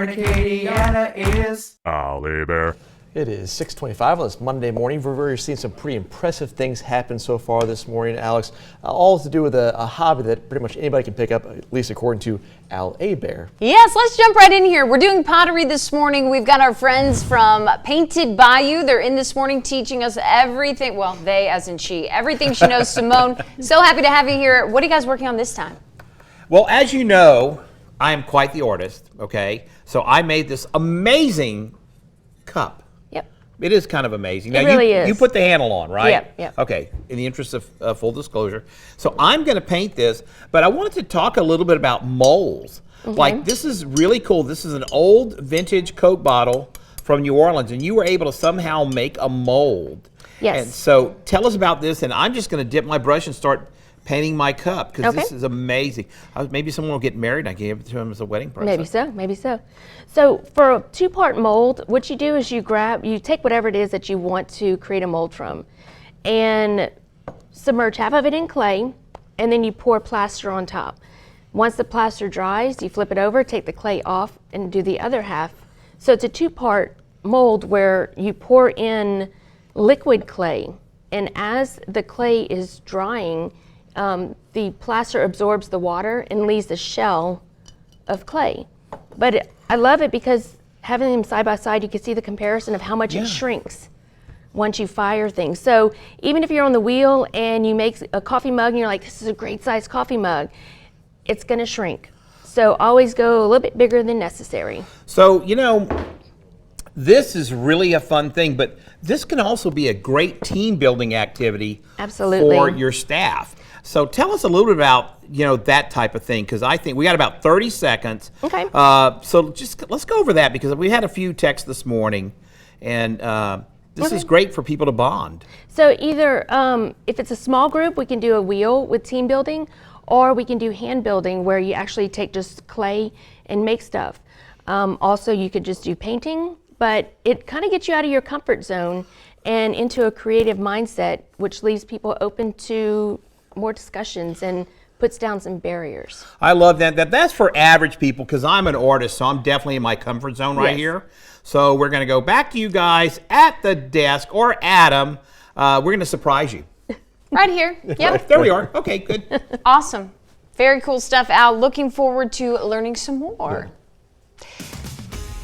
turn Acadiana is Ollie Bear. It is 6:25 on this Monday morning. We're seeing some pretty impressive things happen so far this morning, Alex. All to do with a hobby that pretty much anybody can pick up, at least according to Al A. Bear. Yes, let's jump right in here. We're doing pottery this morning. We've got our friends from Painted Bayou. They're in this morning teaching us everything. Well, they as in she. Everything she knows. Simone, so happy to have you here. What are you guys working on this time? Well, as you know, I am quite the artist, okay? So I made this amazing cup. It is kind of amazing. Now, it really is. You put the handle on, right? Yep, yep. Okay, in the interest of full disclosure. So I'm going to paint this, but I wanted to talk a little bit about molds. Like, this is really cool. This is an old vintage Coke bottle from New Orleans, and you were able to somehow make a mold. Yes. And so tell us about this, and I'm just going to dip my brush and start painting my cup, because this is amazing. Maybe someone will get married and I can give it to him as a wedding present. Maybe so, maybe so. So for a two-part mold, what you do is you take whatever it is that you want to create a mold from and submerge half of it in clay, and then you pour plaster on top. Once the plaster dries, you flip it over, take the clay off, and do the other half. So it's a two-part mold where you pour in liquid clay, and as the clay is drying, the plaster absorbs the water and leaves the shell of clay. But I love it because having them side by side, you can see the comparison of how much it shrinks once you fire things. So even if you're on the wheel and you make a coffee mug and you're like, this is a great size coffee mug, it's gonna shrink. So always go a little bit bigger than necessary. So, you know, this is really a fun thing, but this can also be a great team building activity for your staff. So tell us a little bit about, you know, that type of thing, because I think we got about 30 seconds. Okay. So just let's go over that, because we had a few texts this morning, and this is great for people to bond. So either if it's a small group, we can do a wheel with team building, or we can do hand building where you actually take just clay and make stuff. Also, you could just do painting, but it kind of gets you out of your comfort zone and into a creative mindset, which leaves people open to more discussions and puts down some barriers. I love that. That's for average people, because I'm an artist, so I'm definitely in my comfort zone right here. So we're going to go back to you guys at the desk, or Adam. We're going to surprise you. Right here. Yep. There we are. Okay, good. Awesome. Very cool stuff, Al. Looking forward to learning some more. Yeah.